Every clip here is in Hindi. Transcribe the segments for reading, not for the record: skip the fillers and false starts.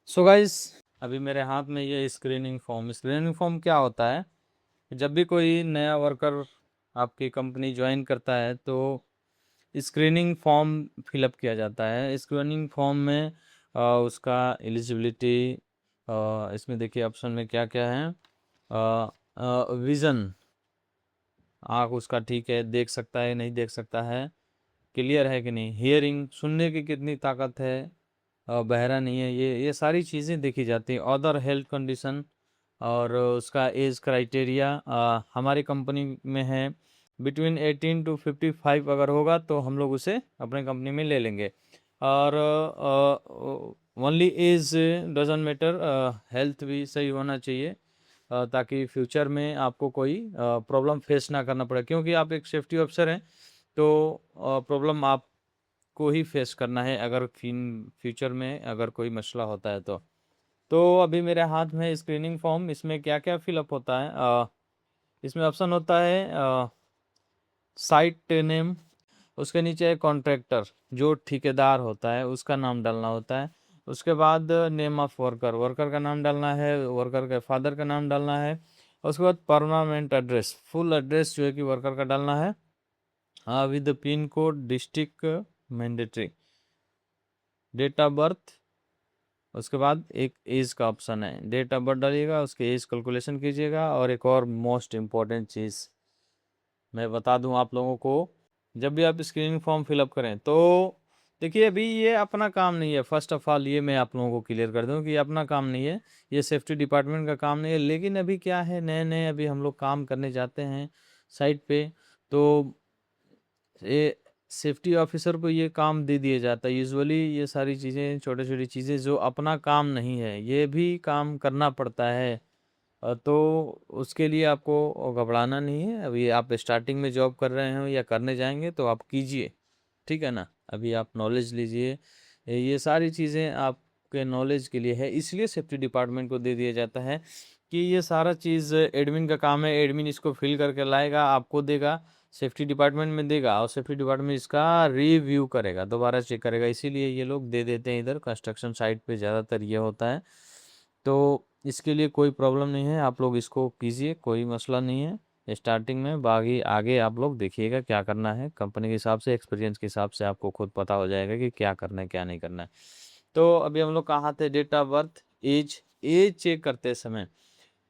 सो गाइस, अभी मेरे हाथ में ये स्क्रीनिंग फॉर्म क्या होता है। जब भी कोई नया वर्कर आपकी कंपनी ज्वाइन करता है तो स्क्रीनिंग फॉर्म फिलअप किया जाता है। स्क्रीनिंग फॉर्म में उसका एलिजिबिलिटी, इसमें देखिए ऑप्शन में क्या क्या है। विज़न, आँख उसका ठीक है, देख सकता है नहीं देख सकता है, क्लियर है कि नहीं, हियरिंग, सुनने की कितनी ताकत है, बहरा नहीं है, ये सारी चीज़ें देखी जाती हैं। अदर हेल्थ कंडीशन और उसका एज क्राइटेरिया हमारी कंपनी में है बिटवीन 18 टू 55। अगर होगा तो हम लोग उसे अपने कंपनी में ले लेंगे। और only age doesn't matter, health भी सही होना चाहिए ताकि फ्यूचर में आपको कोई प्रॉब्लम फेस ना करना पड़े, क्योंकि आप एक सेफ्टी ऑफिसर हैं। तो प्रॉब्लम आपको ही फेस करना है अगर फ्यूचर में अगर कोई मसला होता है तो अभी मेरे हाथ में स्क्रीनिंग फॉर्म, इसमें क्या क्या फिलअप होता है। इसमें ऑप्शन होता है साइट नेम, उसके नीचे है कॉन्ट्रैक्टर, जो ठेकेदार होता है उसका नाम डालना होता है। उसके बाद नेम ऑफ वर्कर, वर्कर का नाम डालना है, वर्कर के फादर का नाम डालना है। उसके बाद परमानेंट एड्रेस, फुल एड्रेस जो है कि वर्कर का डालना है, हाँ, with pin code, district mandatory, date of birth. उसके बाद एक एज का ऑप्शन है, डेट ऑफ बर्थ डालिएगा, उसके एज कैलकुलेशन कीजिएगा। और एक और मोस्ट इम्पॉर्टेंट चीज़ मैं बता दूं आप लोगों को, जब भी आप स्क्रीनिंग फॉर्म फिलअप करें तो देखिए, अभी ये अपना काम नहीं है। फर्स्ट ऑफ ऑल ये मैं आप लोगों को क्लियर कर दूं कि ये अपना काम नहीं है, ये सेफ्टी डिपार्टमेंट का काम नहीं है। लेकिन अभी क्या है, नए नए अभी हम लोग काम करने जाते हैं साइट पे, तो ये सेफ्टी ऑफिसर को ये काम दे दिया जाता है। यूजुअली ये सारी चीज़ें, छोटी छोटी चीज़ें जो अपना काम नहीं है, ये भी काम करना पड़ता है। तो उसके लिए आपको घबराना नहीं है। अभी आप स्टार्टिंग में जॉब कर रहे हो या करने जाएंगे तो आप कीजिए, ठीक है ना। अभी आप नॉलेज लीजिए, ये सारी चीज़ें आपके नॉलेज के लिए है, इसलिए सेफ्टी डिपार्टमेंट को दे दिया जाता है कि ये सारा चीज़ एडमिन का काम है। एडमिन इसको फिल करके लाएगा, आपको देगा, सेफ्टी डिपार्टमेंट में देगा, और सेफ्टी डिपार्टमेंट इसका रिव्यू करेगा, दोबारा चेक करेगा। इसीलिए ये लोग दे देते हैं। इधर कंस्ट्रक्शन साइट पे ज़्यादातर ये होता है। तो इसके लिए कोई प्रॉब्लम नहीं है, आप लोग इसको कीजिए, कोई मसला नहीं है स्टार्टिंग में। बाकी आगे आप लोग देखिएगा क्या करना है, कंपनी के हिसाब से, एक्सपीरियंस के हिसाब से आपको खुद पता हो जाएगा कि क्या करना है क्या नहीं करना है। तो अभी हम लोग कहाँ थे, date of birth, age. Age check करते समय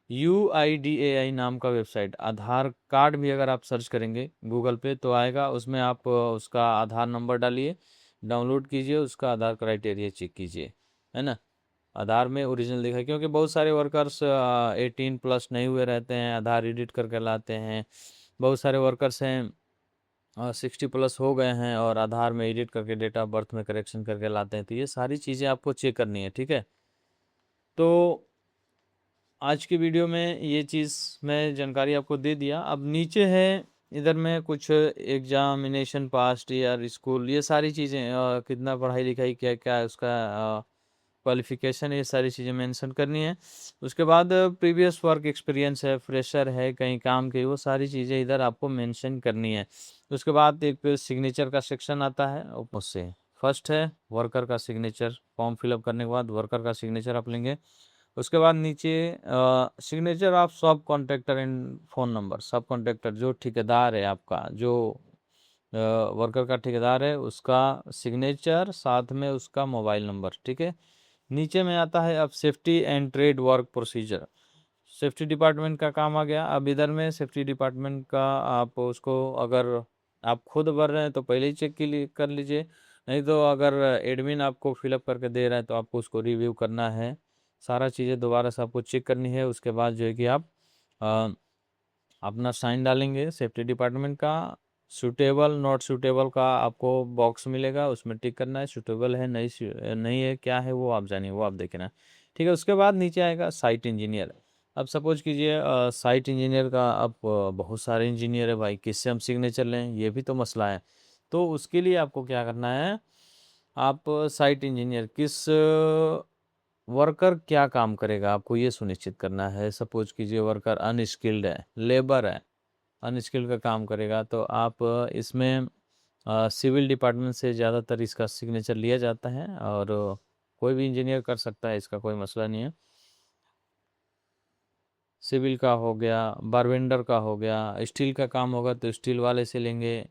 UIDAI नाम का वेबसाइट, आधार कार्ड भी अगर आप सर्च करेंगे गूगल पे तो आएगा, उसमें आप उसका आधार नंबर डालिए, डाउनलोड कीजिए, उसका आधार क्राइटेरिया चेक कीजिए, है ना। आधार में ओरिजिनल दिखा, क्योंकि बहुत सारे वर्कर्स 18+ नहीं हुए रहते हैं, आधार एडिट करके लाते हैं। बहुत सारे वर्कर्स हैं 60+ हो गए हैं और आधार में एडिट करके डेट ऑफ बर्थ में करेक्शन करके लाते हैं। तो ये सारी चीज़ें आपको चेक करनी है, ठीक है। तो आज की वीडियो में ये चीज़ मैं जानकारी आपको दे दिया। अब नीचे है, इधर में कुछ एग्जामिनेशन पास्ट या स्कूल, ये सारी चीज़ें, कितना पढ़ाई लिखाई क्या क्या उसका क्वालिफिकेशन, ये सारी चीज़ें मेंशन करनी है। उसके बाद प्रीवियस वर्क एक्सपीरियंस है, फ्रेशर है, कहीं काम की, वो सारी चीज़ें इधर आपको मेंशन करनी है। उसके बाद एक सिग्नेचर का सेक्शन आता है, उससे फर्स्ट है वर्कर का सिग्नेचर। फॉर्म फिलअप करने के बाद वर्कर का सिग्नेचर आप लेंगे। उसके बाद नीचे सिग्नेचर ऑफ सब कॉन्ट्रैक्टर एंड फ़ोन नंबर। सब कॉन्ट्रैक्टर जो ठेकेदार है आपका, जो वर्कर का ठेकेदार है, उसका सिग्नेचर, साथ में उसका मोबाइल नंबर, ठीक है। नीचे में आता है अब safety and trade work procedure, safety department का काम आ गया। अब इधर में सेफ्टी डिपार्टमेंट का आप उसको, अगर आप खुद भर रहे हैं तो पहले ही चेक कर लीजिए, नहीं तो अगर एडमिन आपको फिलअप करके दे रहा है तो आपको उसको रिव्यू करना है, सारा चीज़ें दोबारा से आपको चेक करनी है। उसके बाद जो है कि आप अ, अपना साइन डालेंगे सेफ्टी डिपार्टमेंट का। सूटेबल नॉट सूटेबल का आपको बॉक्स मिलेगा, उसमें टिक करना है, सूटेबल है नहीं, नहीं है, क्या है वो आप जानिए, वो आप देखना, ठीक है। उसके बाद नीचे आएगा साइट इंजीनियर। अब सपोज कीजिए साइट इंजीनियर का, अब बहुत सारे इंजीनियर है भाई, किससे हम सिग्नेचर लें, ये भी तो मसला है। तो उसके लिए आपको क्या करना है, आप साइट इंजीनियर किस वर्कर क्या काम करेगा आपको ये सुनिश्चित करना है। सपोज कीजिए वर्कर अनस्किल्ड है, लेबर है, अनस्किल्ड का काम करेगा, तो आप इसमें सिविल डिपार्टमेंट से ज़्यादातर इसका सिग्नेचर लिया जाता है। और कोई भी इंजीनियर कर सकता है, इसका कोई मसला नहीं है। सिविल का हो गया, बारवेंडर का हो गया, स्टील का काम होगा तो स्टील वाले से लेंगे।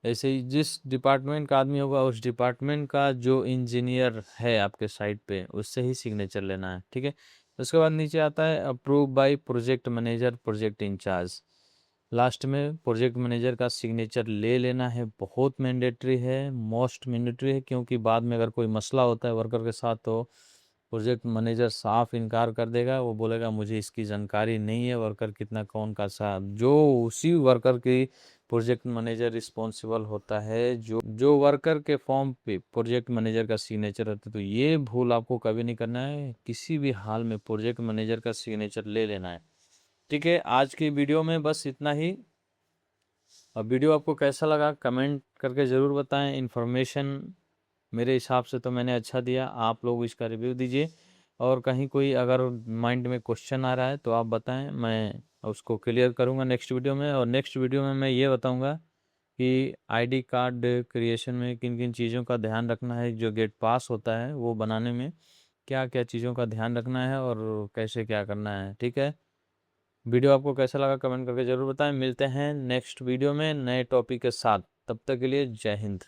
ऐसे ही जिस डिपार्टमेंट का आदमी होगा उस डिपार्टमेंट का जो इंजीनियर है आपके साइट पे उससे ही सिग्नेचर लेना है, ठीक है। उसके बाद नीचे आता है approve by project manager project incharge. Last में प्रोजेक्ट मैनेजर का सिग्नेचर ले लेना है, बहुत मैंडेटरी है, मोस्ट मैंडेटरी है, क्योंकि बाद में अगर कोई मसला होता है वर्कर के साथ तो प्रोजेक्ट मैनेजर साफ इनकार कर देगा, वो बोलेगा मुझे इसकी जानकारी नहीं है वर्कर कितना कौन का सा, जो उसी वर्कर की प्रोजेक्ट मैनेजर रिस्पॉन्सिबल होता है, जो वर्कर के फॉर्म पे प्रोजेक्ट मैनेजर का सिग्नेचर रहता है। तो ये भूल आपको कभी नहीं करना है, किसी भी हाल में प्रोजेक्ट मैनेजर का सिग्नेचर ले लेना है, ठीक है। आज की वीडियो में बस इतना ही। अब वीडियो आपको कैसा लगा कमेंट करके ज़रूर बताएं। इन्फॉर्मेशन मेरे हिसाब से तो मैंने अच्छा दिया, आप लोग इसका रिव्यू दीजिए, और कहीं कोई अगर माइंड में क्वेश्चन आ रहा है तो आप बताएं, मैं उसको क्लियर करूंगा नेक्स्ट वीडियो में। और नेक्स्ट वीडियो में मैं ये बताऊंगा कि आईडी कार्ड क्रिएशन में किन किन चीज़ों का ध्यान रखना है, जो गेट पास होता है वो बनाने में क्या क्या चीज़ों का ध्यान रखना है और कैसे क्या करना है, ठीक है। वीडियो आपको कैसा लगा कमेंट करके ज़रूर बताएं। मिलते हैं नेक्स्ट वीडियो में नए टॉपिक के साथ, तब तक के लिए जय हिंद।